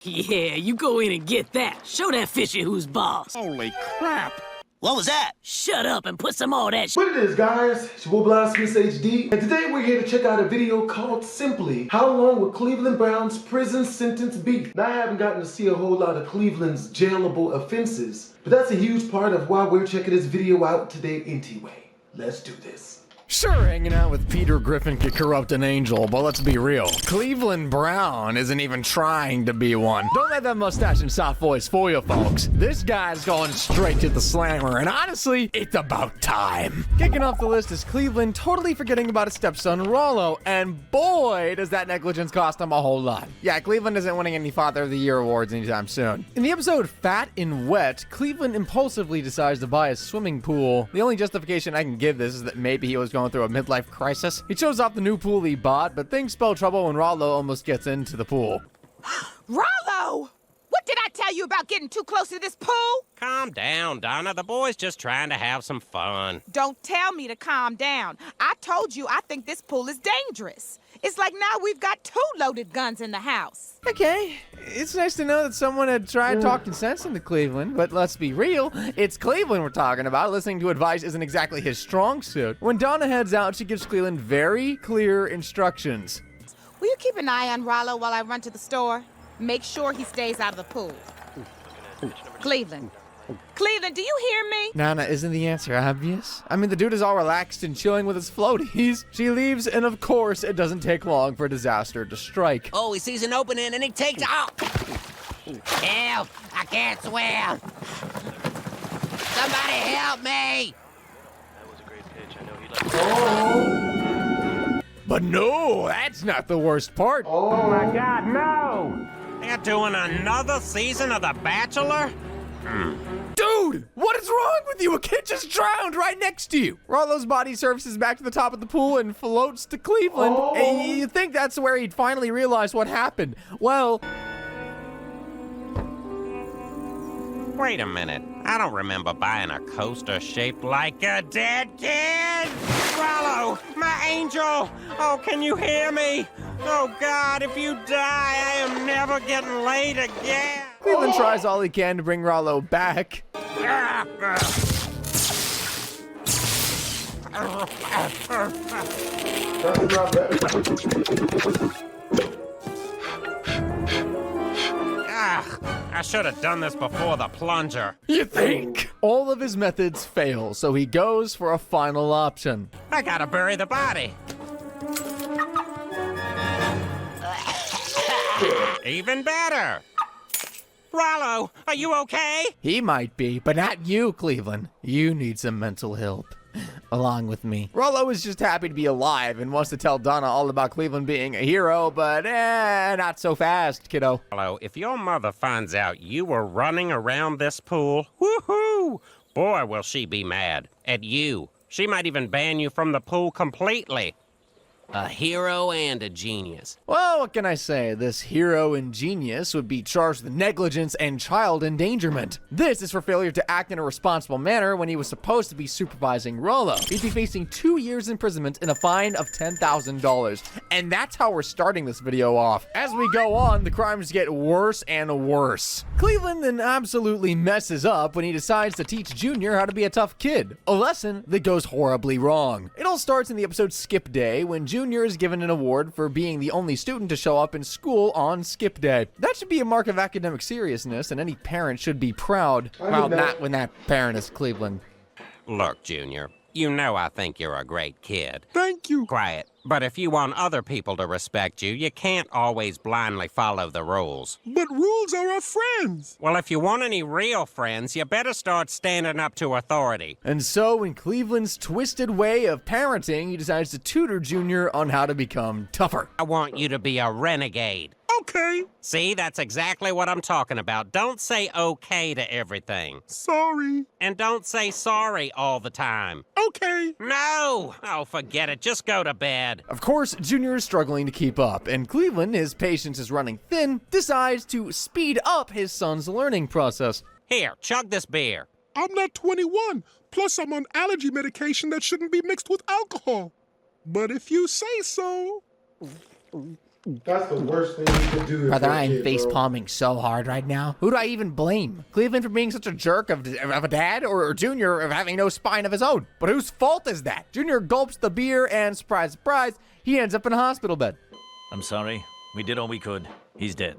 Yeah, you go in and get that. Show that fishy who's boss. Holy crap! What was that? Shut up and put some more of that What it is, guys? It's your boy BlastphamousHD, and today we're here to check out a video called Simply, How Long Will Cleveland Brown's Prison Sentence Be? Now, I haven't gotten to see a whole lot of Cleveland's jailable offenses, but that's a huge part of why we're checking this video out today anyway. Let's do this. Sure, hanging out with Peter Griffin could corrupt an angel, but let's be real. Cleveland Brown isn't even trying to be one. Don't let that mustache and soft voice fool you, folks. This guy's going straight to the slammer, and honestly, it's about time. Kicking off the list is Cleveland totally forgetting about his stepson, Rollo, and boy, does that negligence cost him a whole lot. Yeah, Cleveland isn't winning any Father of the Year awards anytime soon. In the episode Fat and Wet, Cleveland impulsively decides to buy a swimming pool. The only justification I can give this is that maybe he was going through a midlife crisis. He shows off the new pool he bought, but things spell trouble when Rollo almost gets into the pool. Rollo! What did I tell you about getting too close to this pool? Calm down, Donna. The boy's just trying to have some fun. Don't tell me to calm down. I told you I think this pool is dangerous. It's like now we've got 2 loaded guns in the house. Okay, it's nice to know that someone had tried talking sense into Cleveland, but let's be real, it's Cleveland we're talking about. Listening to advice isn't exactly his strong suit. When Donna heads out, she gives Cleveland very clear instructions. Will you keep an eye on Rollo while I run to the store? Make sure he stays out of the pool. Cleveland. Cleveland, do you hear me? Nana, isn't the answer obvious? I mean, the dude is all relaxed and chilling with his floaties. She leaves, and of course, it doesn't take long for disaster to strike. Oh, he sees an opening and he takes out. Help! I can't swim. Somebody help me! That was a great pitch. I know he likes But no, that's not the worst part. Oh my God, no! They're doing another season of The Bachelor? Dude, what is wrong with you? A kid just drowned right next to you. Rollo's body surfaces back to the top of the pool and floats to Cleveland. And you'd think that's where he'd finally realize what happened. Well... Wait a minute. I don't remember buying a coaster shaped like a dead kid! Rollo, my angel! Oh, can you hear me? Oh, God, if you die, I am never getting laid again! Cleveland tries all he can to bring Rollo back. I should have done this before the plunger. You think? All of his methods fail, so he goes for a final option. I gotta bury the body. Even better. Rollo, are you okay? He might be, but not you, Cleveland. You need some mental help. Along with me. Rollo is just happy to be alive and wants to tell Donna all about Cleveland being a hero, but not so fast, kiddo. Rollo, if your mother finds out you were running around this pool, woohoo! Boy, will she be mad at you. She might even ban you from the pool completely. A hero and a genius. Well, what can I say? This hero and genius would be charged with negligence and child endangerment. This is for failure to act in a responsible manner when he was supposed to be supervising Rollo. He'd be facing 2 years imprisonment and a fine of $10,000. And that's how we're starting this video off. As we go on, the crimes get worse and worse. Cleveland then absolutely messes up when he decides to teach Junior how to be a tough kid. A lesson that goes horribly wrong. It all starts in the episode Skip Day when Junior is given an award for being the only student to show up in school on Skip Day. That should be a mark of academic seriousness, and any parent should be proud. Well, not when that parent is Cleveland. Look, Junior, you know I think you're a great kid. Thank you. Quiet. But if you want other people to respect you, you can't always blindly follow the rules. But rules are our friends. Well, if you want any real friends, you better start standing up to authority. And so, in Cleveland's twisted way of parenting, he decides to tutor Junior on how to become tougher. I want you to be a renegade. Okay. See, that's exactly what I'm talking about. Don't say okay to everything. Sorry. And don't say sorry all the time. Okay. No! Oh, forget it. Just go to bed. Of course, Junior is struggling to keep up, and Cleveland, his patience is running thin, decides to speed up his son's learning process. Here, chug this beer. I'm not 21. Plus, I'm on allergy medication that shouldn't be mixed with alcohol. But if you say so... That's the worst thing you could do. Brother, I am face palming so hard right now. Who do I even blame? Cleveland for being such a jerk of a dad, or Junior of having no spine of his own? But whose fault is that? Junior gulps the beer and, surprise, surprise, he ends up in a hospital bed. I'm sorry. We did all we could. He's dead.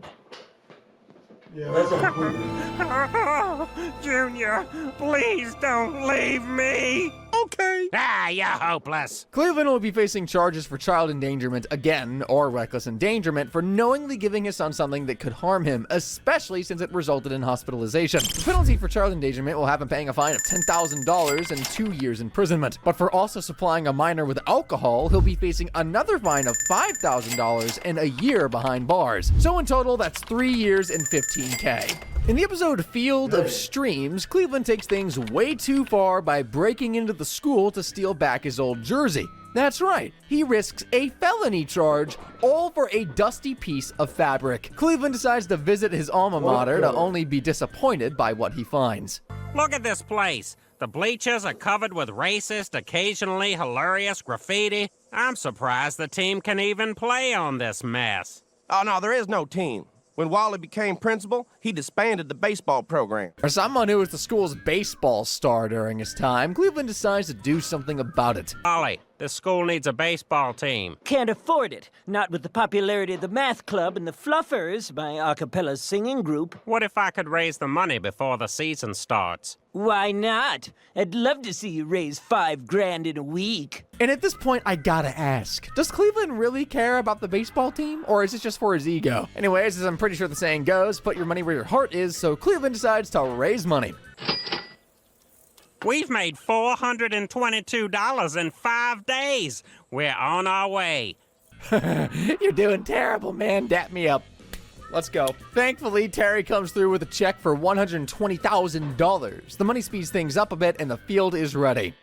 Yeah, that's on Cleveland. Junior, please don't leave me. Okay. Ah, you're hopeless. Cleveland will be facing charges for child endangerment again, or reckless endangerment, for knowingly giving his son something that could harm him, especially since it resulted in hospitalization. The penalty for child endangerment will have him paying a fine of $10,000 and 2 years imprisonment. But for also supplying a minor with alcohol, he'll be facing another fine of $5,000 and a year behind bars. So in total, that's 3 years and $15K. In the episode Field of Streams, Cleveland takes things way too far by breaking into the school to steal back his old jersey. That's right, he risks a felony charge, all for a dusty piece of fabric. Cleveland decides to visit his alma mater to only be disappointed by what he finds. Look at this place. The bleachers are covered with racist, occasionally hilarious graffiti. I'm surprised the team can even play on this mess. Oh, no, there is no team. When Wally became principal, he disbanded the baseball program. For someone who was the school's baseball star during his time, Cleveland decides to do something about it. Ollie, this school needs a baseball team. Can't afford it. Not with the popularity of the math club and the Fluffers, my a cappella singing group. What if I could raise the money before the season starts? Why not? I'd love to see you raise $5 grand in a week. And at this point, I gotta ask, does Cleveland really care about the baseball team, or is it just for his ego? Anyways, as I'm pretty sure the saying goes, put your money where your heart is, so Cleveland decides to raise money. We've made $422 in 5 days. We're on our way. You're doing terrible, man. Dap me up. Let's go. Thankfully, Terry comes through with a check for $120,000. The money speeds things up a bit, and the field is ready.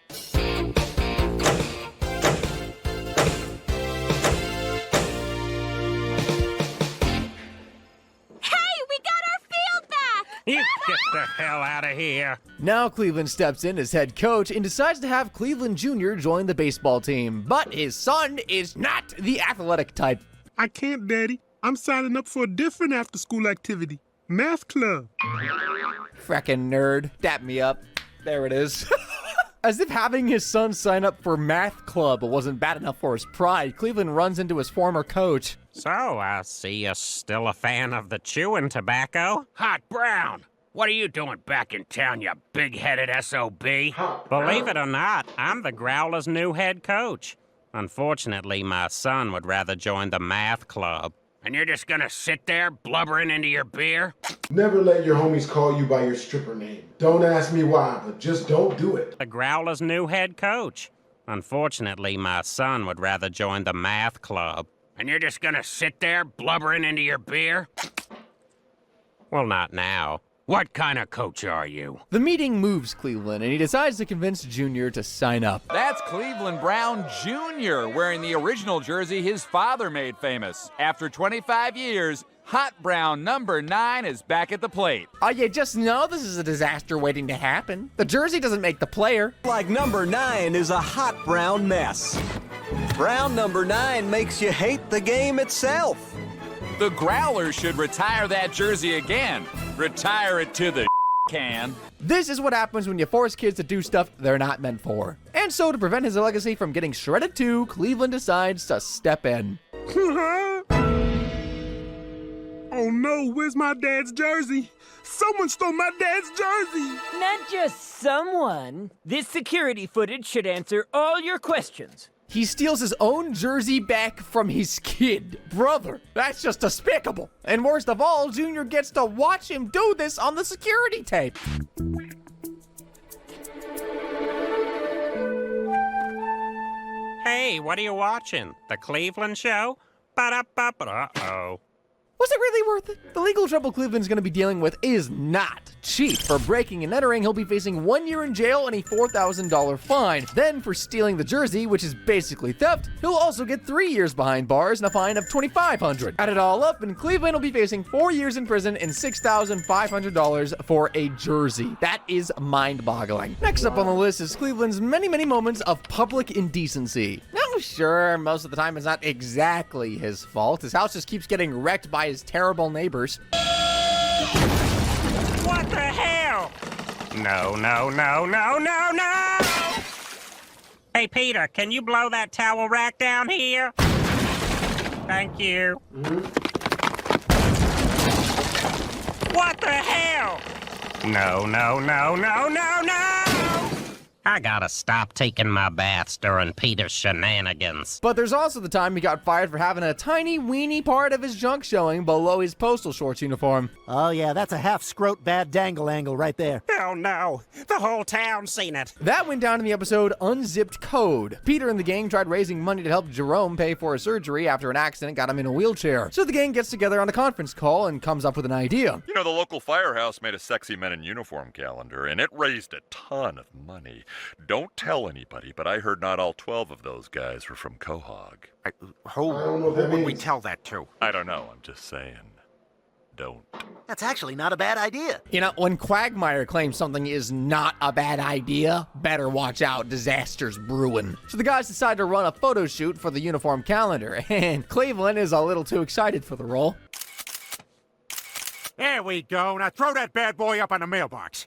You get the hell out of here. Now Cleveland steps in as head coach and decides to have Cleveland Jr. join the baseball team. But his son is not the athletic type. I can't, Daddy. I'm signing up for a different after-school activity. Math club. Frickin' nerd. Dap me up. There it is. As if having his son sign up for math club wasn't bad enough for his pride, Cleveland runs into his former coach. So, I see you're still a fan of the chewing tobacco? Hot Brown, what are you doing back in town, you big-headed SOB? Believe it or not, I'm the Growler's new head coach. Unfortunately, my son would rather join the math club. And you're just gonna sit there blubbering into your beer? Never let your homies call you by your stripper name. Don't ask me why, but just don't do it. The Growler's new head coach. Unfortunately, my son would rather join the math club. And you're just gonna sit there blubbering into your beer? Well, not now. What kind of coach are you? The meeting moves Cleveland, and he decides to convince Junior to sign up. That's Cleveland Brown Jr. wearing the original jersey his father made famous. After 25 years, Hot Brown number 9 is back at the plate. Oh, you just know this is a disaster waiting to happen. The jersey doesn't make the player. Like number 9 is a hot brown mess. Brown number 9 makes you hate the game itself. The Growlers should retire that jersey again. Retire it to the can. This is what happens when you force kids to do stuff they're not meant for. And so to prevent his legacy from getting shredded too, Cleveland decides to step in. Oh no, where's my dad's jersey? Someone stole my dad's jersey! Not just someone. This security footage should answer all your questions. He steals his own jersey back from his kid. Brother, that's just despicable. And worst of all, Junior gets to watch him do this on the security tape. Hey, what are you watching? The Cleveland show? Ba-da-ba-ba-uh-oh. Was it really worth it? The legal trouble Cleveland's gonna be dealing with is not cheap. For breaking and entering, he'll be facing 1 year in jail and a $4,000 fine. Then for stealing the jersey, which is basically theft, he'll also get 3 years behind bars and a fine of $2,500. Add it all up, and Cleveland will be facing 4 years in prison and $6,500 for a jersey. That is mind-boggling. Next up on the list is Cleveland's many moments of public indecency. Now, Sure, most of the time it's not exactly his fault. His house just keeps getting wrecked by his terrible neighbors. What the hell? No, no, no, no, no, no! Hey, Peter, can you blow that towel rack down here? Thank you. What the hell? No, no, no, no, no, no! I gotta stop taking my baths during Peter's shenanigans. But there's also the time he got fired for having a tiny weeny part of his junk showing below his postal shorts uniform. Oh yeah, that's a half-scrote bad dangle angle right there. Oh no, the whole town's seen it. That went down in the episode Unzipped Code. Peter and the gang tried raising money to help Jerome pay for his surgery after an accident got him in a wheelchair. So the gang gets together on a conference call and comes up with an idea. You know, the local firehouse made a sexy men in uniform calendar, and it raised a ton of money. Don't tell anybody, but I heard not all 12 of those guys were from Quahog. Who would we tell that to? I don't know, I'm just saying. Don't. That's actually not a bad idea. You know, when Quagmire claims something is not a bad idea, better watch out, disaster's brewing. So the guys decide to run a photo shoot for the uniform calendar, and Cleveland is a little too excited for the role. There we go. Now throw that bad boy up on the mailbox.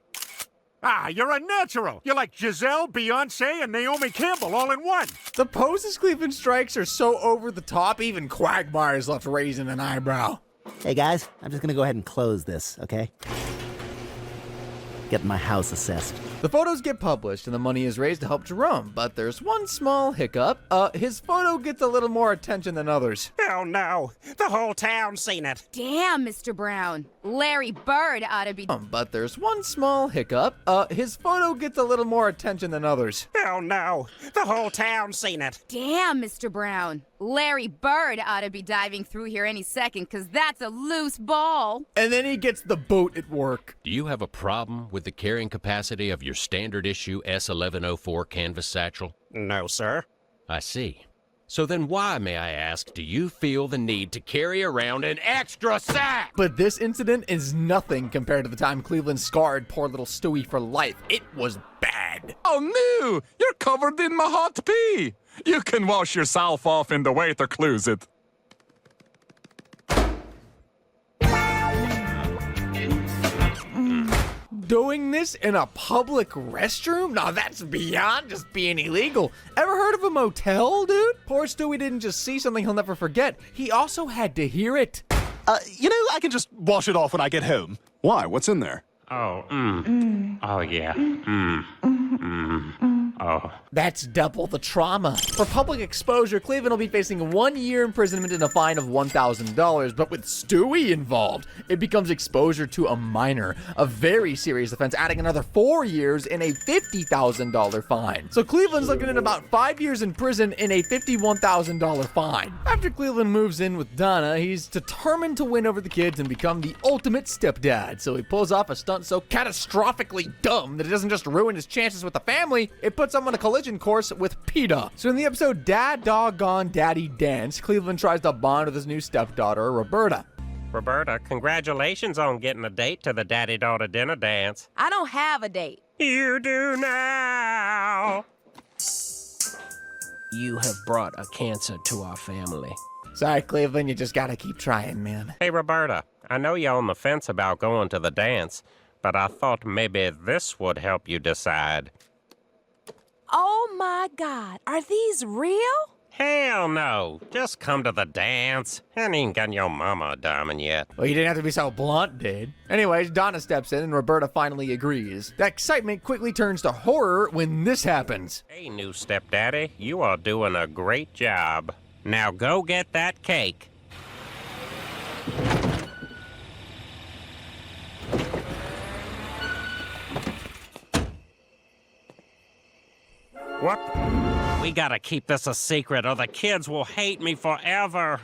Ah, you're a natural. You're like Giselle, Beyonce, and Naomi Campbell all in one. The poses Cleveland strikes are so over the top, even Quagmire's left raising an eyebrow. Hey guys, I'm just gonna go ahead and close this, okay? Getting my house assessed. The photos get published and the money is raised to help Jerome, but there's one small hiccup. His photo gets a little more attention than others. Oh no, the whole town's seen it. Damn, Mr. Brown. Larry Bird ought to be... But there's one small hiccup. His photo gets a little more attention than others. Oh no, the whole town's seen it. Damn, Mr. Brown. Larry Bird ought to be diving through here any second, because that's a loose ball. And then he gets the boat at work. Do you have a problem with the carrying capacity of your standard issue S1104 canvas satchel? No, sir. I see. So then why, may I ask, do you feel the need to carry around an extra sack? But this incident is nothing compared to the time Cleveland scarred poor little Stewie for life. It was bad. Oh no! You're covered in my hot pee! You can wash yourself off in the waiter closet. Doing this in a public restroom? Now that's beyond just being illegal. Ever heard of a motel, dude? Poor Stewie didn't just see something he'll never forget. He also had to hear it. You know, I can just wash it off when I get home. Why? What's in there? Oh, Oh, yeah. Oh. That's double the trauma. For public exposure, Cleveland will be facing 1 year imprisonment and a fine of $1,000, but with Stewie involved, it becomes exposure to a minor, a very serious offense, adding another 4 years and a $50,000 fine. So Cleveland's looking at about 5 years in prison and a $51,000 fine. After Cleveland moves in with Donna, he's determined to win over the kids and become the ultimate stepdad. So he pulls off a stunt so catastrophically dumb that it doesn't just ruin his chances with the family, it puts him on a collision course with PETA. So in the episode Dad Doggone Daddy Dance, Cleveland tries to bond with his new stepdaughter, Roberta. Roberta, congratulations on getting a date to the daddy-daughter dinner dance. I don't have a date. You do now. You have brought a cancer to our family. Sorry, Cleveland, you just gotta keep trying, man. Hey, Roberta, I know you're on the fence about going to the dance, but I thought maybe this would help you decide. Oh my God, are these real? Hell no, just come to the dance. I ain't got your mama a diamond yet. Well, you didn't have to be so blunt, dude. Anyways, Donna steps in and Roberta finally agrees. That excitement quickly turns to horror when this happens. Hey, new stepdaddy, you are doing a great job. Now go get that cake. What? We gotta keep this a secret or the kids will hate me forever.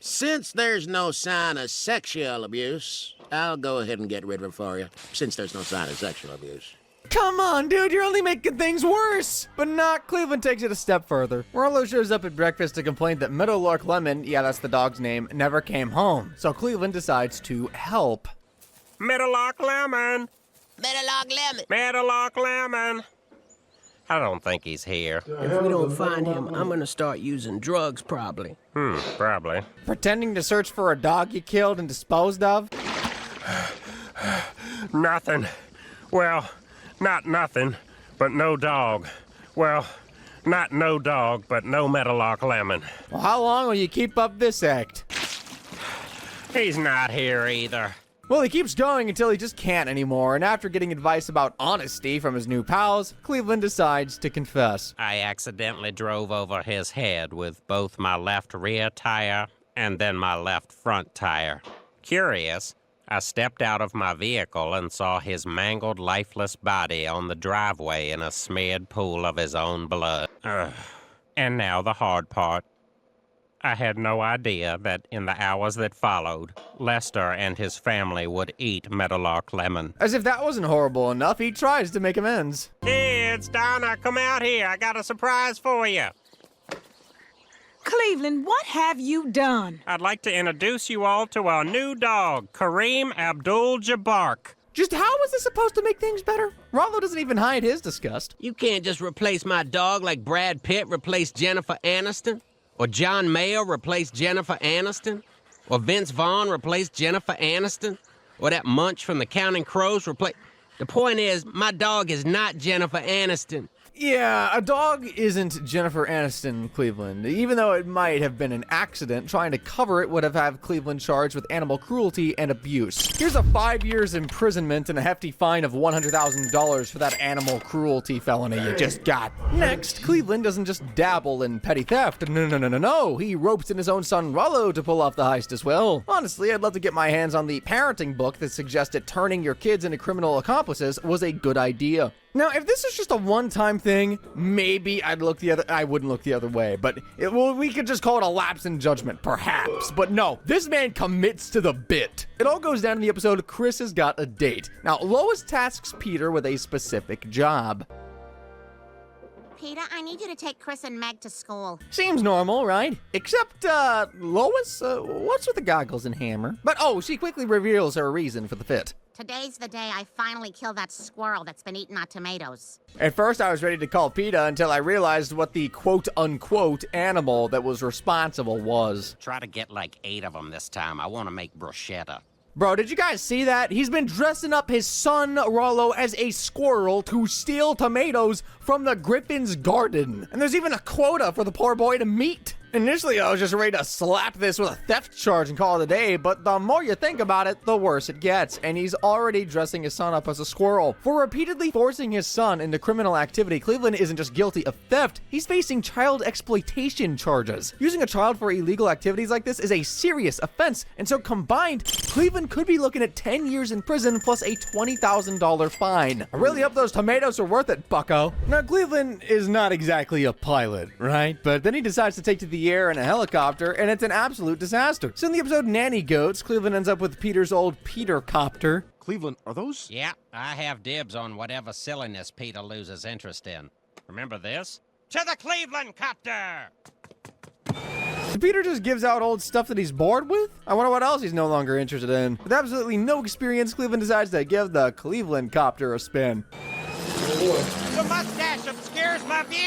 Since there's no sign of sexual abuse, I'll go ahead and get rid of it for you. Since there's no sign of sexual abuse. Come on, dude, you're only making things worse. But not. Cleveland takes it a step further. Rollo shows up at breakfast to complain that Meadowlark Lemon, yeah, that's the dog's name, never came home. So Cleveland decides to help. Meadowlark Lemon. Meadowlark Lemon. Meadowlark Lemon. I don't think he's here. If we don't find him, I'm gonna start using drugs, probably. Probably. Pretending to search for a dog you killed and disposed of? Nothing. Well, not nothing, but no dog. Well, not no dog, but no Meadowlark Lemon. Well, how long will you keep up this act? He's not here either. Well, he keeps going until he just can't anymore, and after getting advice about honesty from his new pals, Cleveland decides to confess. I accidentally drove over his head with both my left rear tire and then my left front tire. Curious, I stepped out of my vehicle and saw his mangled, lifeless body on the driveway in a smeared pool of his own blood. And now the hard part. I had no idea that in the hours that followed, Lester and his family would eat Meadowlark Lemon. As if that wasn't horrible enough, he tries to make amends. Kids, Donna, come out here. I got a surprise for you. Cleveland, what have you done? I'd like to introduce you all to our new dog, Kareem Abdul-Jabbar. Just how was this supposed to make things better? Rollo doesn't even hide his disgust. You can't just replace my dog like Brad Pitt replaced Jennifer Aniston? Or John Mayer replaced Jennifer Aniston? Or Vince Vaughn replaced Jennifer Aniston? Or that Munch from the Counting Crows replaced... The point is, my dog is not Jennifer Aniston. Yeah, a dog isn't Jennifer Aniston, Cleveland. Even though it might have been an accident, trying to cover it would have had Cleveland charged with animal cruelty and abuse. Here's a 5 years imprisonment and a hefty fine of $100,000 for that animal cruelty felony you just got. Next, Cleveland doesn't just dabble in petty theft. No. He ropes in his own son Rollo to pull off the heist as well. Honestly, I'd love to get my hands on the parenting book that suggested turning your kids into criminal accomplices was a good idea. Now, if this is just a one-time thing, maybe I wouldn't look the other way, but we could just call it a lapse in judgment, perhaps. But no, this man commits to the bit. It all goes down in the episode, Chris has got a date. Now, Lois tasks Peter with a specific job. Peter, I need you to take Chris and Meg to school. Seems normal, right? Except, Lois, what's with the goggles and hammer? But, she quickly reveals her reason for the fit. Today's the day I finally kill that squirrel that's been eating our tomatoes. At first, I was ready to call PETA until I realized what the quote-unquote animal that was responsible was. Try to get like 8 of them this time. I want to make bruschetta. Bro, did you guys see that? He's been dressing up his son, Rollo, as a squirrel to steal tomatoes from the Griffin's garden. And there's even a quota for the poor boy to meet. Initially, I was just ready to slap this with a theft charge and call it a day, but the more you think about it, the worse it gets. And he's already dressing his son up as a squirrel. For repeatedly forcing his son into criminal activity, Cleveland isn't just guilty of theft, he's facing child exploitation charges. Using a child for illegal activities like this is a serious offense, and so combined, Cleveland could be looking at 10 years in prison plus a $20,000 fine. I really hope those tomatoes are worth it, bucko. Now, Cleveland is not exactly a pilot, right? But then he decides to take to the air in a helicopter, and it's an absolute disaster. So in the episode Nanny Goats, Cleveland ends up with Peter's old Peter copter. Cleveland, are those? Yeah, I have dibs on whatever silliness Peter loses interest in. Remember this? To the Cleveland copter! So Peter just gives out old stuff that he's bored with? I wonder what else he's no longer interested in. With absolutely no experience, Cleveland decides to give the Cleveland copter a spin. The mustache obscures my view!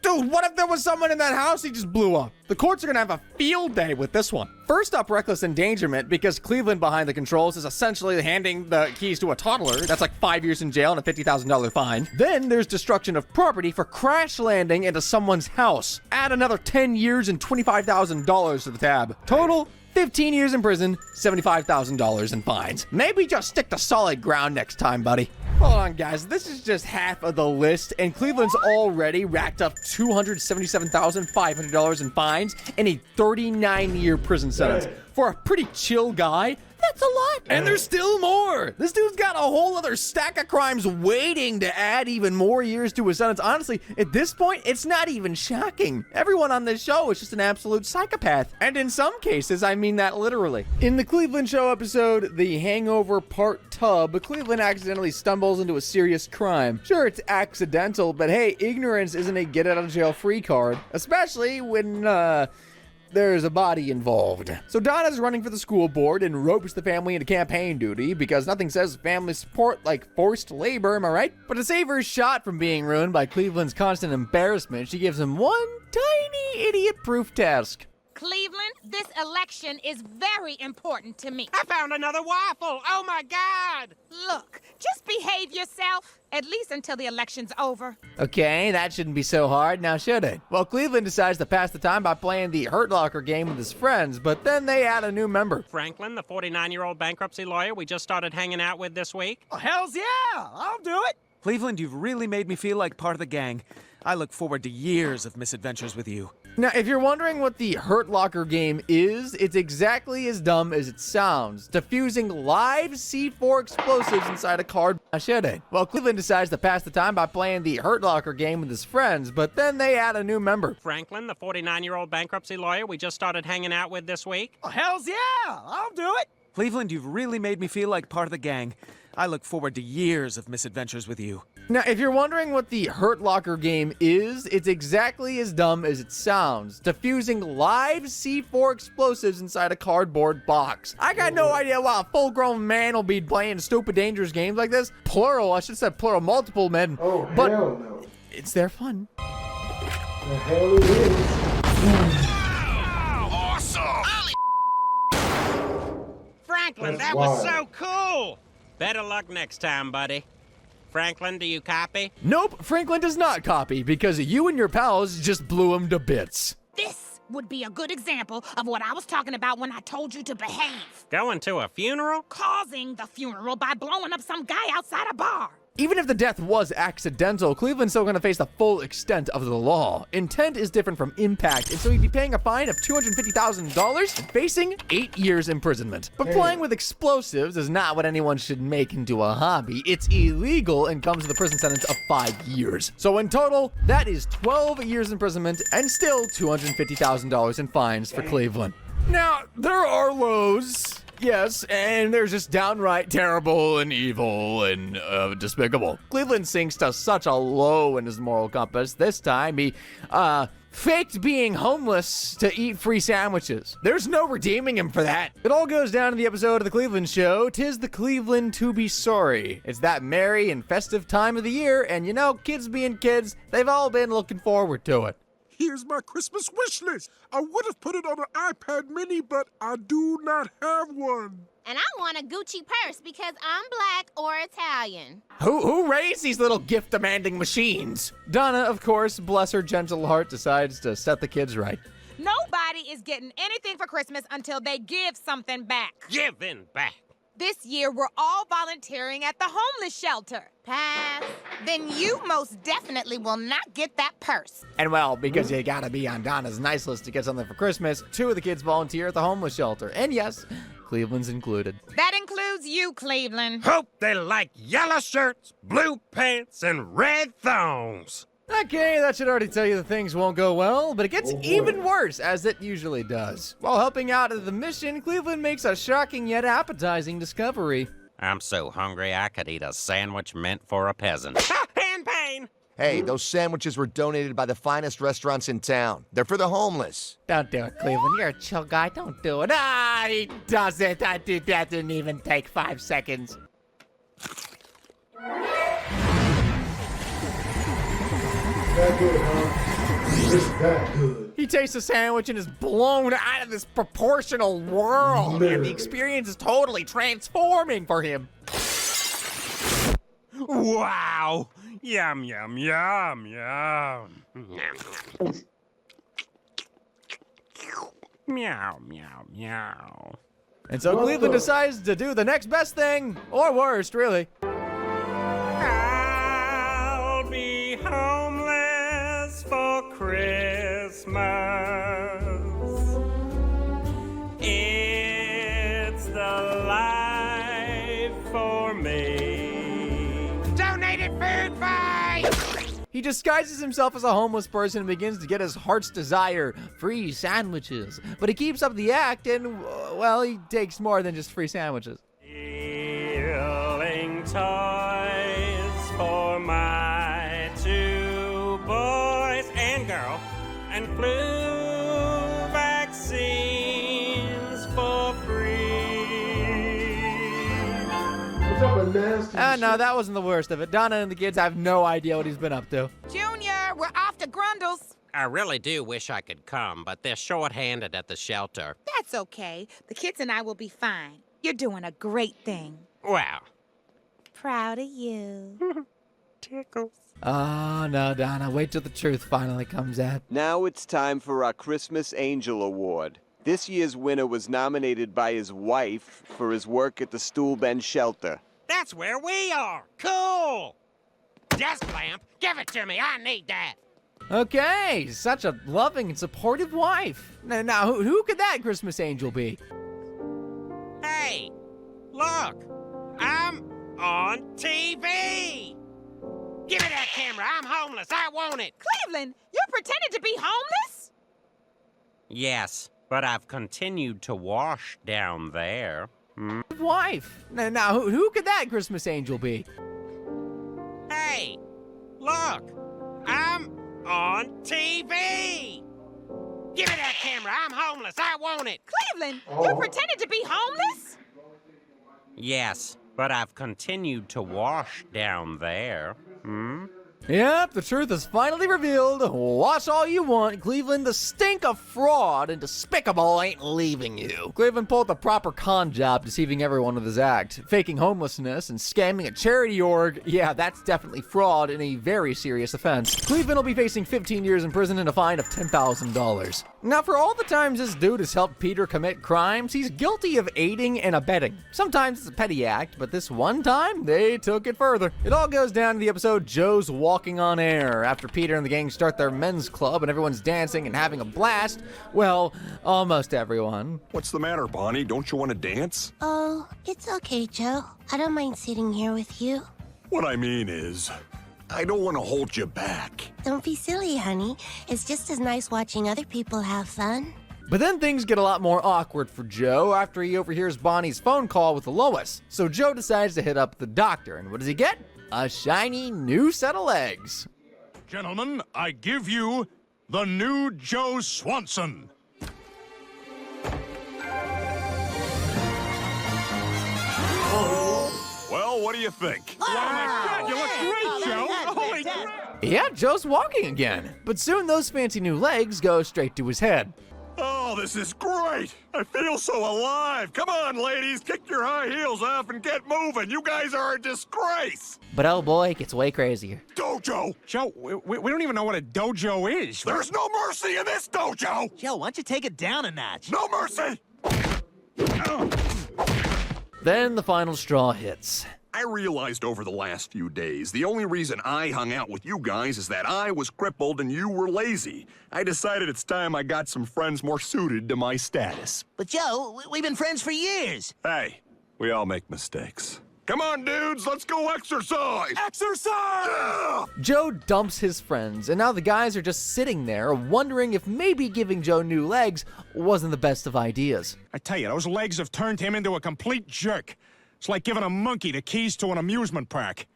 Dude, what if there was someone in that house he just blew up? The courts are gonna have a field day with this one. First up, reckless endangerment, because Cleveland behind the controls is essentially handing the keys to a toddler. That's like 5 years in jail and a $50,000 fine. Then there's destruction of property for crash landing into someone's house. Add another 10 years and $25,000 to the tab. Total, 15 years in prison, $75,000 in fines. Maybe just stick to solid ground next time, buddy. Hold on, guys. This is just half of the list, and Cleveland's already racked up $277,500 in fines and a 39-year prison sentence. For a pretty chill guy, that's a lot. And there's still more. This dude's got a whole other stack of crimes waiting to add even more years to his sentence. Honestly, at this point, it's not even shocking. Everyone on this show is just an absolute psychopath. And in some cases, I mean that literally. In the Cleveland Show episode, The Hangover Part Tub, Cleveland accidentally stumbles into a serious crime. Sure, it's accidental, but hey, ignorance isn't a get-out-of-jail-free card. Especially when, there's a body involved. So Donna's running for the school board and ropes the family into campaign duty because nothing says family support like forced labor, am I right? But to save her shot from being ruined by Cleveland's constant embarrassment, she gives him one tiny idiot-proof task. Cleveland, this election is very important to me. I found another waffle. Oh, my God. Look, just behave yourself, at least until the election's over. Okay, that shouldn't be so hard, now should it? Well, Cleveland decides to pass the time by playing the Hurt Locker game with his friends, but then they add a new member. Franklin, the 49-year-old bankruptcy lawyer we just started hanging out with this week. Oh, hells yeah! I'll do it! Cleveland, you've really made me feel like part of the gang. I look forward to years of misadventures with you. Now, if you're wondering what the Hurt Locker game is, it's exactly as dumb as it sounds. Defusing live C4 explosives inside a card machete. Well, Cleveland decides to pass the time by playing the Hurt Locker game with his friends, but then they add a new member. Franklin, the 49-year-old bankruptcy lawyer we just started hanging out with this week. Oh, hells yeah! I'll do it! Cleveland, you've really made me feel like part of the gang. I look forward to years of misadventures with you. Now, if you're wondering what the Hurt Locker game is, it's exactly as dumb as it sounds. Defusing live C4 explosives inside a cardboard box. I got no idea why a full-grown man will be playing stupid, dangerous games like this. Plural, I should have said plural, multiple men. Oh, but hell no. It's their fun. The hell it is. Franklin, That's that was wild. so cool! Better luck next time, buddy. Franklin, do you copy? Nope, Franklin does not copy because you and your pals just blew him to bits. This would be a good example of what I was talking about when I told you to behave. Going to a funeral? Causing the funeral by blowing up some guy outside a bar. Even if the death was accidental, Cleveland's still going to face the full extent of the law. Intent is different from impact, and so he'd be paying a fine of $250,000 and facing 8 years imprisonment. But playing with explosives is not what anyone should make into a hobby. It's illegal and comes with a prison sentence of 5 years. So in total, that is 12 years imprisonment and still $250,000 in fines for Cleveland. Now, there are lows. Yes, and they're just downright terrible and evil and despicable. Cleveland sinks to such a low in his moral compass. This time, he, faked being homeless to eat free sandwiches. There's no redeeming him for that. It all goes down in the episode of The Cleveland Show. 'Tis the Cleveland to be sorry. It's that merry and festive time of the year, and you know, kids being kids, they've all been looking forward to it. Here's my Christmas wish list. I would have put it on an iPad mini, but I do not have one. And I want a Gucci purse because I'm black or Italian. Who raised these little gift-demanding machines? Donna, of course, bless her gentle heart, decides to set the kids right. Nobody is getting anything for Christmas until they give something back. Giving back. This year, we're all volunteering at the homeless shelter. Pass. Then you most definitely will not get that purse. And well, because you gotta be on Donna's nice list to get something for Christmas, 2 of the kids volunteer at the homeless shelter. And yes, Cleveland's included. That includes you, Cleveland. Hope they like yellow shirts, blue pants, and red thongs. Okay, that should already tell you that things won't go well, but it gets even worse, as it usually does. While helping out at the mission, Cleveland makes a shocking yet appetizing discovery. I'm so hungry I could eat a sandwich meant for a peasant. Hand pain! Hey, those sandwiches were donated by the finest restaurants in town. They're for the homeless. Don't do it, Cleveland. You're a chill guy. Don't do it. Ah, he does it. That didn't even take 5 seconds. That good, huh? It's that good. He tastes a sandwich and is blown out of this proportional world. And the experience is totally transforming for him. Wow! Yum, yum, yum, yum. Meow, meow, meow. And so Cleveland decides to do the next best thing, or worst, really. I'll be homeless for Christmas. It's the life for me. Donated food fight! He disguises himself as a homeless person and begins to get his heart's desire, free sandwiches. But he keeps up the act and, well, he takes more than just free sandwiches. Stealing toys for my 2 boys and girl, and flu vaccines nasty. No, that wasn't the worst of it. Donna and the kids have no idea what he's been up to. Junior, we're off to Grundle's. I really do wish I could come, but they're short-handed at the shelter. That's okay. The kids and I will be fine. You're doing a great thing. Well. Proud of you. Tickles. Oh, no, Donna. Wait till the truth finally comes out. Now it's time for our Christmas Angel Award. This year's winner was nominated by his wife for his work at the Stool Bend Shelter. That's where we are. Cool. Desk lamp, give it to me. I need that. Okay, such a loving and supportive wife. Now, who could that Christmas angel be? Hey, look. I'm on TV. Give me that camera. I'm homeless. I want it. Cleveland, you're pretending to be homeless? Yes, but I've continued to wash down there. Wife. Now, who could that Christmas angel be? Hey, look. I'm on TV. Give me that camera. I'm homeless. I want it. Cleveland, you're pretending to be homeless? Yes, but I've continued to wash down there. Yep, the truth is finally revealed. Watch all you want, Cleveland. The stink of fraud and despicable ain't leaving you. Cleveland pulled the proper con job, deceiving everyone with his act. Faking homelessness and scamming a charity org. Yeah, that's definitely fraud and a very serious offense. Cleveland will be facing 15 years in prison and a fine of $10,000. Now, for all the times this dude has helped Peter commit crimes, he's guilty of aiding and abetting. Sometimes it's a petty act, but this one time, they took it further. It all goes down to the episode Joe's Walking on Air. After Peter and the gang start their men's club and everyone's dancing and having a blast, well, almost everyone. What's the matter, Bonnie? Don't you want to dance? Oh, it's okay, Joe. I don't mind sitting here with you. What I mean is, I don't want to hold you back. Don't be silly, honey. It's just as nice watching other people have fun. But then things get a lot more awkward for Joe after he overhears Bonnie's phone call with LOIS. So Joe decides to hit up the doctor, and what does he get? A shiny new set of legs. Gentlemen, I give you the new Joe Swanson. Well, what do you think? Oh my God, you look great, Joe! Holy crap! Yeah, Joe's walking again. But soon those fancy new legs go straight to his head. Oh, this is great! I feel so alive! Come on, ladies, kick your high heels off and get moving! You guys are a disgrace! But oh boy, it gets way crazier. Dojo! Joe, we don't even know what a dojo is. There's no mercy in this dojo! Joe, why don't you take it down a notch? No mercy! Then the final straw hits. I realized over the last few days, the only reason I hung out with you guys is that I was crippled and you were lazy. I decided it's time I got some friends more suited to my status. But Joe, we've been friends for years. Hey, we all make mistakes. Come on, dudes, let's go exercise! Exercise! Yeah! Joe dumps his friends, and now the guys are just sitting there wondering if maybe giving Joe new legs wasn't the best of ideas. I tell you, those legs have turned him into a complete jerk. It's like giving a monkey the keys to an amusement park.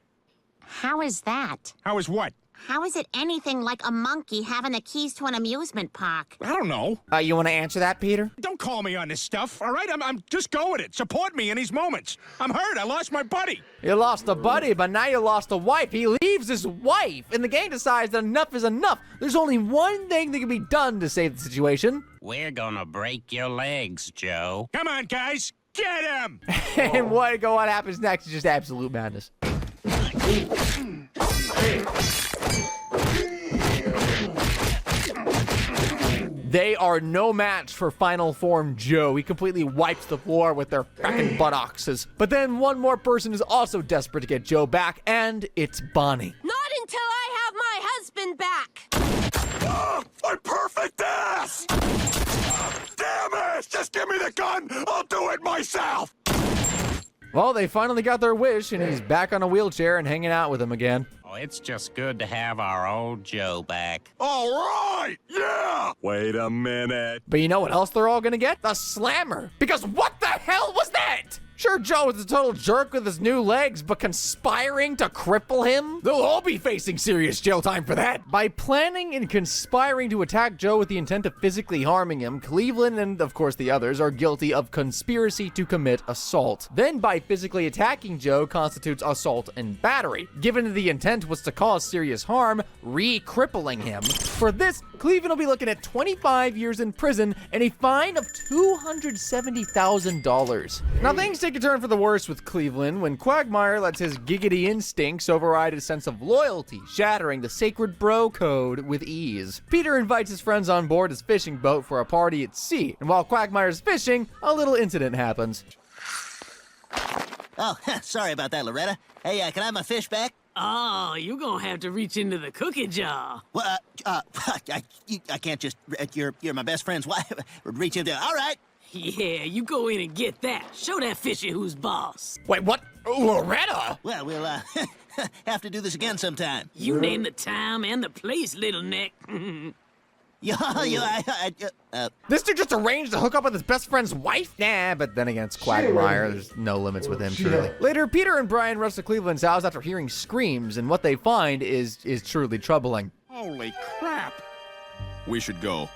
How is that? How is what? How is it anything like a monkey having the keys to an amusement park? I don't know. You want to answer that, Peter? Don't call me on this stuff, all right? I'm just go with it. Support me in these moments. I'm hurt. I lost my buddy. You lost a buddy, but now you lost a wife. He leaves his wife, and the gang decides that enough is enough. There's only one thing that can be done to save the situation. We're gonna break your legs, Joe. Come on, guys. Get him! And what happens next is just absolute madness. They are no match for Final Form Joe. He completely wipes the floor with their frackin' buttocks. But then one more person is also desperate to get Joe back, and it's Bonnie. Not until I have my husband back! Ah, my perfect ass! Damn it! Just give me the gun! I'll do it myself! Well, they finally got their wish, and he's back on a wheelchair and hanging out with him again. Oh, it's just good to have our old Joe back. All right! Yeah! Wait a minute. But you know what else they're all gonna get? The Slammer. Because what the hell was that? Sure, Joe is a total jerk with his new legs, but conspiring to cripple him? They'll all be facing serious jail time for that. By planning and conspiring to attack Joe with the intent of physically harming him, Cleveland and, of course, the others are guilty of conspiracy to commit assault. Then, by physically attacking Joe constitutes assault and battery. Given the intent was to cause serious harm, re-crippling him. For this, Cleveland will be looking at 25 years in prison and a fine of $270,000. Now, things take a turn for the worse with Cleveland when Quagmire lets his giggity instincts override his sense of loyalty, shattering the sacred bro code with ease. Peter invites his friends on board his fishing boat for a party at sea, and while Quagmire's fishing, a little incident happens. Oh, sorry about that, Loretta. Hey, can I have my fish back? Oh, you're gonna have to reach into the cookie jar. Well, I can't just, you're my best friend's wife. Reach in there. All right. Yeah, you go in and get that. Show that fishy who's boss. Wait, what? Loretta? Well, we'll, have to do this again sometime. You name the time and the place, little neck. This dude just arranged to hook up with his best friend's wife? Nah, but then again, it's Quagmire. There's no limits with him, truly. Later, Peter and Brian rush to Cleveland's house after hearing screams, and what they find is truly troubling. Holy crap! We should go.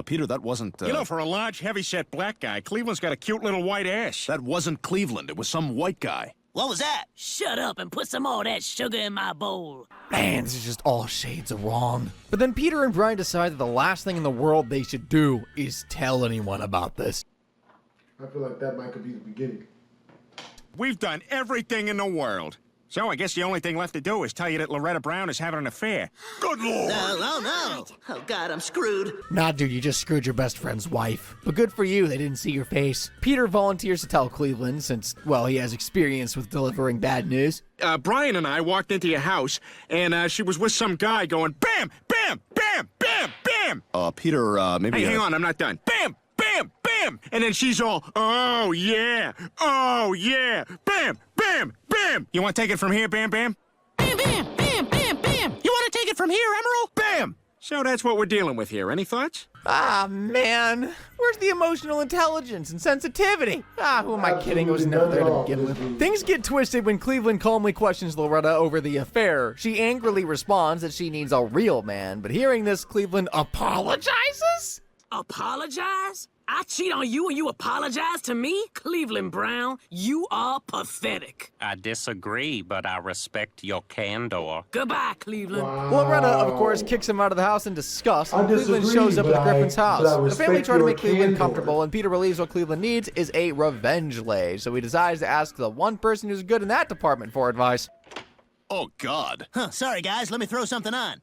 Peter, that wasn't, You know, for a large, heavy-set black guy, Cleveland's got a cute little white ass. That wasn't Cleveland. It was some white guy. What was that? Shut up and put some more of that sugar in my bowl. Man, this is just all shades of wrong. But then Peter and Brian decide that the last thing in the world they should do is tell anyone about this. I feel like that might could be the beginning. We've done everything in the world. So I guess the only thing left to do is tell you that Loretta Brown is having an affair. Good Lord! No. Oh, God, I'm screwed. Nah, dude, you just screwed your best friend's wife. But good for you, they didn't see your face. Peter volunteers to tell Cleveland since, well, he has experience with delivering bad news. Brian and I walked into your house, and she was with some guy going, bam, bam, bam, bam, bam! Peter, maybe... Hey, hang on, I'm not done. Bam, bam, bam! And then she's all, oh, yeah, bam, bam, bam! You want to take it from here, Bam Bam? Bam, bam, bam, bam, bam. You want to take it from here, Emerald? Bam! So that's what we're dealing with here. Any thoughts? Ah, man. Where's the emotional intelligence and sensitivity? Who am I kidding? It was never there to begin with. Things get twisted when Cleveland calmly questions Loretta over the affair. She angrily responds that she needs a real man, but hearing this, Cleveland apologizes? Apologize? I cheat on you and you apologize to me? Cleveland Brown, you are pathetic. I disagree, but I respect your candor. Goodbye, Cleveland. Loretta, of course, kicks him out of the house in disgust, and Cleveland shows up at Griffin's house. The family try to make Cleveland comfortable, and Peter believes what Cleveland needs is a revenge lay, so he decides to ask the one person who's good in that department for advice. Oh, God. Huh, sorry, guys. Let me throw something on.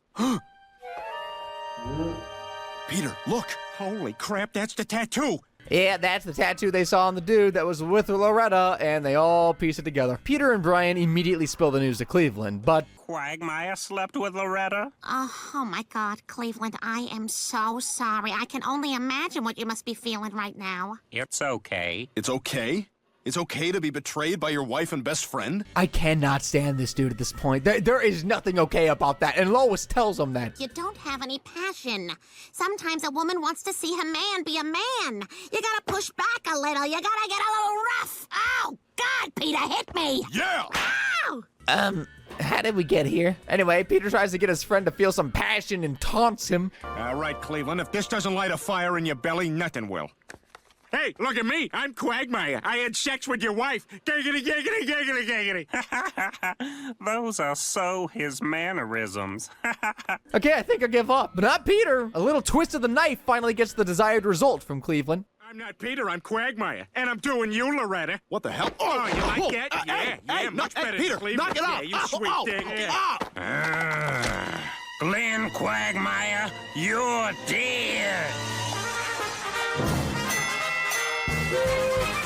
Peter, look. Holy crap, that's the tattoo. Yeah, that's the tattoo they saw on the dude that was with Loretta, and they all piece it together. Peter and Brian immediately spill the news to Cleveland, but... Quagmire slept with Loretta? Oh my God, Cleveland, I am so sorry. I can only imagine what you must be feeling right now. It's okay. It's okay? It's okay to be betrayed by your wife and best friend? I cannot stand this dude at this point. There is nothing okay about that, and Lois tells him that. You don't have any passion. Sometimes a woman wants to see her man be a man. You gotta push back a little. You gotta get a little rough. Oh, God, Peter, hit me. Yeah! Ow! How did we get here? Anyway, Peter tries to get his friend to feel some passion and taunts him. All right, Cleveland, if this doesn't light a fire in your belly, nothing will. Hey, look at me. I'm Quagmire. I had sex with your wife. Giggity, giggity, giggity, giggity. Those are so his mannerisms. Okay, I think I give up. But not Peter. A little twist of the knife finally gets the desired result from Cleveland. I'm not Peter, I'm Quagmire. And I'm doing you, Loretta. What the hell? Oh, you like that? Yeah, much better Peter, than Cleveland. knock it off. Yeah, you sweet thing. Yeah. Glenn Quagmire, you're dead.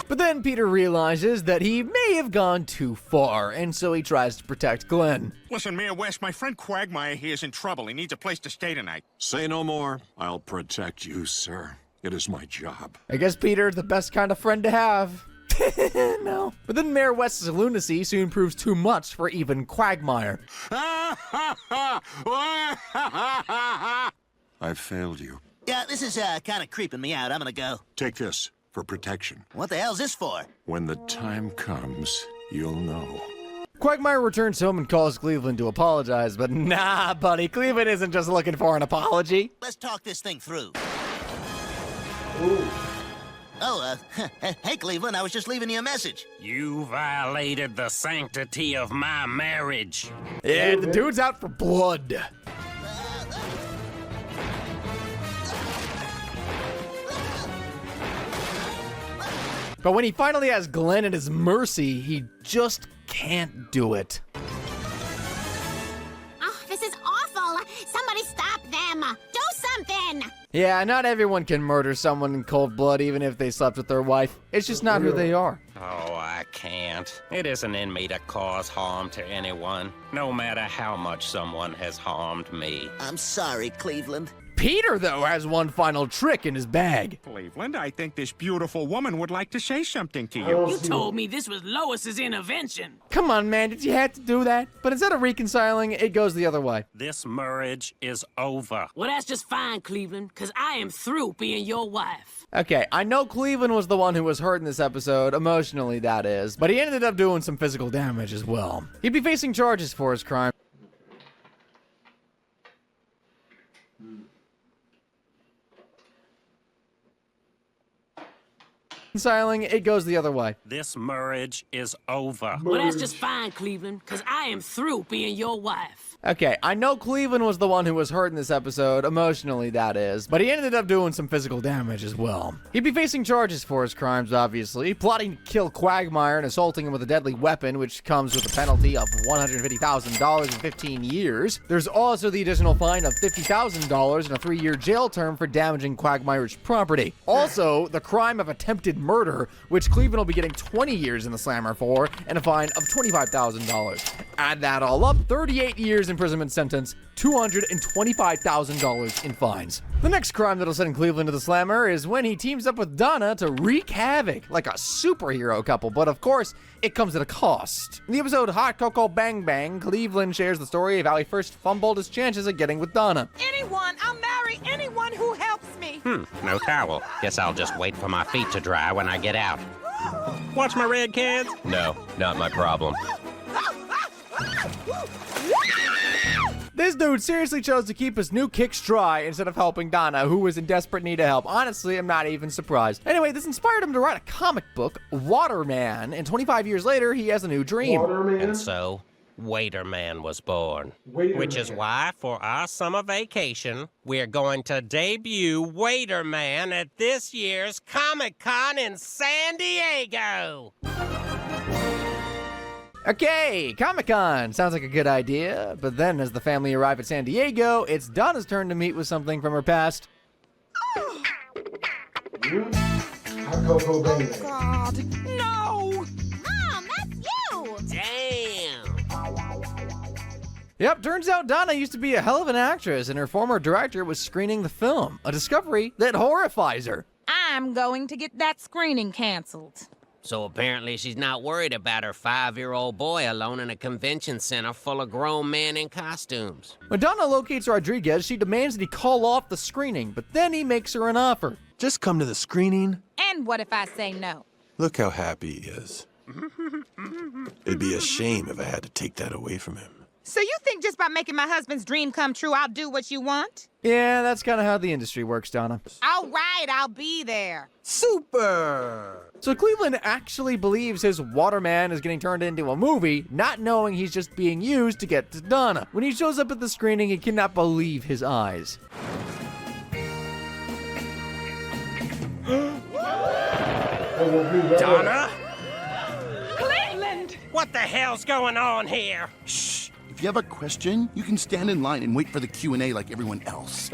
But then Peter realizes that he may have gone too far, and so he tries to protect Glenn. Listen, Mayor West, my friend Quagmire here is in trouble. He needs a place to stay tonight. Say no more. I'll protect you, sir. It is my job. I guess Peter's the best kind of friend to have. No. But then Mayor West's lunacy soon proves too much for even Quagmire. I failed you. Yeah, this is kind of creeping me out. I'm gonna go. Take this. for protection. What the hell's this for? When the time comes, you'll know. Quagmire returns home and calls Cleveland to apologize, but nah, buddy, Cleveland isn't just looking for an apology. Let's talk this thing through. Ooh. Oh, hey, Cleveland, I was just leaving you a message. You violated the sanctity of my marriage. Yeah, the dude's out for blood. But when he finally has Glenn at his mercy, he just can't do it. Oh, this is awful. Somebody stop them. Do something. Yeah, not everyone can murder someone in cold blood even if they slept with their wife. It's just not who they are. Oh, I can't. It isn't in me to cause harm to anyone, no matter how much someone has harmed me. I'm sorry, Cleveland. Peter, though, has one final trick in his bag. Cleveland, I think this beautiful woman would like to say something to you. You told me this was Lois's intervention. Come on, man, did you have to do that? But instead of reconciling, it goes the other way. This marriage is over. Well, that's just fine, Cleveland, because I am through being your wife. Okay, I know Cleveland was the one who was hurt in this episode, emotionally that is, but he ended up doing some physical damage as well. He'd be facing charges for his crime. Reconciling, it goes the other way. This marriage is over. Well, that's just fine, Cleveland, because I am through being your wife. Okay, I know Cleveland was the one who was hurt in this episode, emotionally that is, but he ended up doing some physical damage as well. He'd be facing charges for his crimes, obviously, plotting to kill Quagmire and assaulting him with a deadly weapon, which comes with a penalty of $150,000 in 15 years. There's also the additional fine of $50,000 and a 3-year jail term for damaging Quagmire's property. Also, the crime of attempted murder, which Cleveland will be getting 20 years in the slammer for, and a fine of $25,000. Add that all up, 38 years imprisonment sentence, $225,000 in fines. The next crime that'll send Cleveland to the slammer is when he teams up with Donna to wreak havoc, like a superhero couple, but of course, it comes at a cost. In the episode Hot Cocoa Bang Bang, Cleveland shares the story of how he first fumbled his chances of getting with Donna. I'll marry anyone who helps me. No towel. Guess I'll just wait for my feet to dry when I get out. Watch my red kids? No, not my problem. This dude seriously chose to keep his new kicks dry instead of helping Donna, who was in desperate need of help. Honestly, I'm not even surprised. Anyway, this inspired him to write a comic book, Waterman, and 25 years later, he has a new dream. Waterman? And so, Waiterman was born. Which is why, for our summer vacation, we're going to debut Waiterman at this year's Comic-Con in San Diego. Okay, Comic-Con sounds like a good idea, but then as the family arrive at San Diego, it's Donna's turn to meet with something from her past. Hot Cocoa Bang Bang. God, no! Mom, that's you! Damn! Yep, turns out Donna used to be a hell of an actress, and her former director was screening the film, a discovery that horrifies her. I'm going to get that screening canceled. So apparently she's not worried about her 5-year-old boy alone in a convention center full of grown men in costumes. When Donna locates Rodriguez, she demands that he call off the screening, but then he makes her an offer. Just come to the screening. And what if I say no? Look how happy he is. It'd be a shame if I had to take that away from him. So you think just by making my husband's dream come true, I'll do what you want? Yeah, that's kind of how the industry works, Donna. All right, I'll be there. Super! So Cleveland actually believes his Waterman is getting turned into a movie, not knowing he's just being used to get to Donna. When he shows up at the screening, he cannot believe his eyes. Donna? Cleveland! What the hell's going on here? Shh. If you have a question, you can stand in line and wait for the Q&A like everyone else.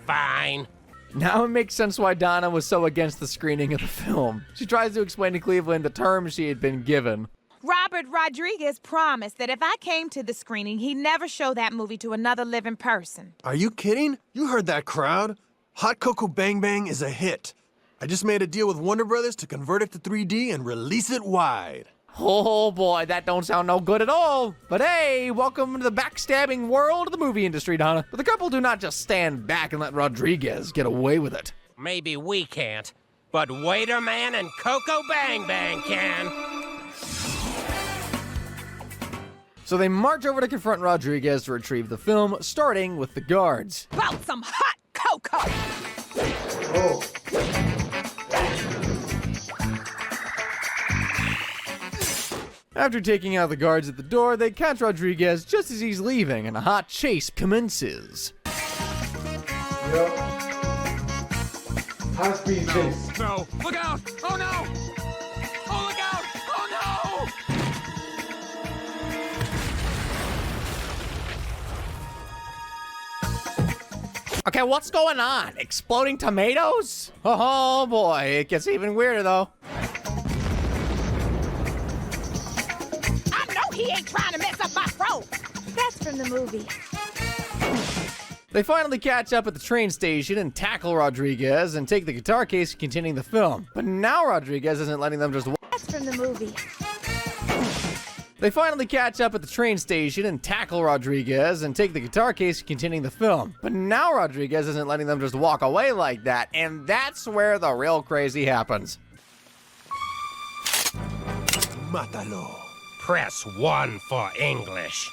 Fine. Now it makes sense why Donna was so against the screening of the film. She tries to explain to Cleveland the terms she had been given. Robert Rodriguez promised that if I came to the screening, he'd never show that movie to another living person. Are you kidding? You heard that crowd. Hot Cocoa Bang Bang is a hit. I just made a deal with Warner Brothers to convert it to 3D and release it wide. Oh boy, that don't sound no good at all. But hey, welcome to the backstabbing world of the movie industry, Donna. But the couple do not just stand back and let Rodriguez get away with it. Maybe we can't, but Waiter Man and Coco Bang Bang can. So they march over to confront Rodriguez to retrieve the film, starting with the guards. About some hot cocoa! Oh. After taking out the guards at the door, they catch Rodriguez just as he's leaving, and a hot chase commences. Yep. High-speed chase. No. Look out! Oh no! Oh, look out! Oh no! Okay, what's going on? Exploding tomatoes? Oh boy, it gets even weirder though. I know he ain't trying to mess up my fro! That's from the movie. They finally catch up at the train station and tackle Rodriguez and take the guitar case containing the film. But now Rodriguez isn't letting them just That's from the movie. They finally catch up at the train station and tackle Rodriguez and take the guitar case containing the film. But now Rodriguez isn't letting them just walk away like that, and that's where the real crazy happens. Mátalo. Press 1 for English.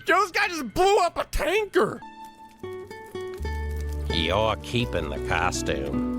Yo, this guy just blew up a tanker! You're keeping the costume.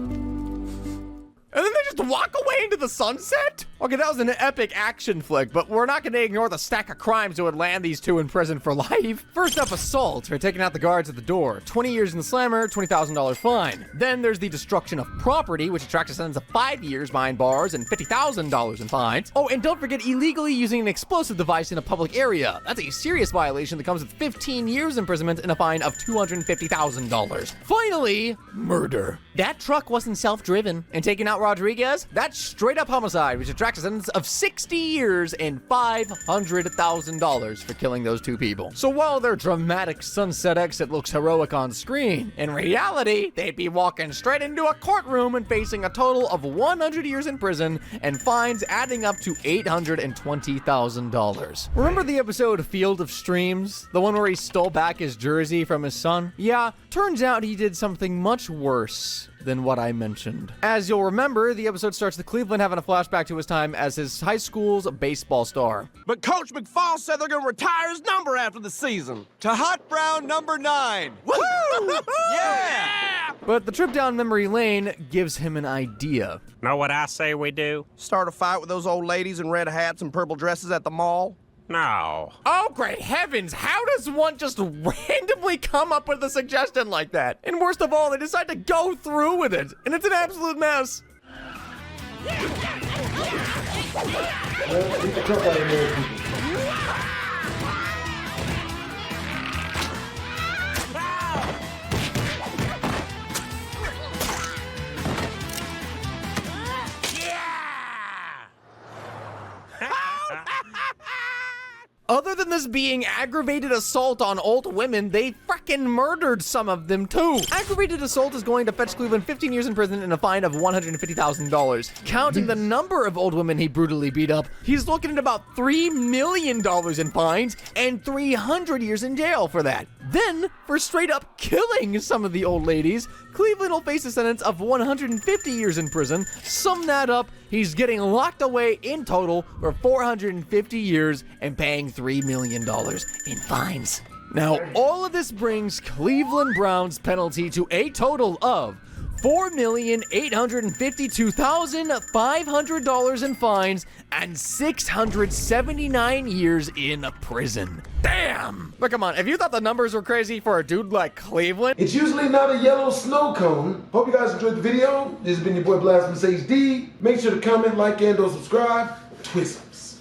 And then they just walk away into the sunset? Okay, that was an epic action flick, but we're not gonna ignore the stack of crimes that would land these two in prison for life. First up, assault for taking out the guards at the door. 20 years in the slammer, $20,000 fine. Then there's the destruction of property, which attracts a sentence of 5 years behind bars and $50,000 in fines. Oh, and don't forget illegally using an explosive device in a public area. That's a serious violation that comes with 15 years imprisonment and a fine of $250,000. Finally, murder. That truck wasn't self-driven, and taking out Rodriguez, that's straight up homicide, which attracts a sentence of 60 years and $500,000 for killing those two people. So while their dramatic sunset exit looks heroic on screen, in reality, they'd be walking straight into a courtroom and facing a total of 100 years in prison and fines adding up to $820,000. Remember the episode Field of Streams? The one where he stole back his jersey from his son? Yeah, turns out he did something much worse than what I mentioned. As you'll remember, the episode starts with Cleveland having a flashback to his time as his high school's baseball star. But Coach McFall said they're gonna retire his number after the season. To Hot Brown number 9. Woo! Yeah! But the trip down memory lane gives him an idea. Know what I say we do? Start a fight with those old ladies in red hats and purple dresses at the mall? No. Oh, great heavens! How does one just randomly come up with a suggestion like that? And worst of all, they decide to go through with it, and it's an absolute mess. Other than this being aggravated assault on old women, they frickin' murdered some of them too. Aggravated assault is going to fetch Cleveland 15 years in prison and a fine of $150,000. Counting the number of old women he brutally beat up, he's looking at about $3 million in fines and 300 years in jail for that. Then, for straight up killing some of the old ladies, Cleveland will face a sentence of 150 years in prison. Sum that up, he's getting locked away in total for 450 years and paying $3 million in fines. Now, all of this brings Cleveland Browns' penalty to a total of $4,852,500 in fines and 679 years in prison. Damn! But come on, if you thought the numbers were crazy for a dude like Cleveland... It's usually not a yellow snow cone. Hope you guys enjoyed the video. This has been your boy BlastphamousHD. Make sure to comment, like, and or subscribe. Twist.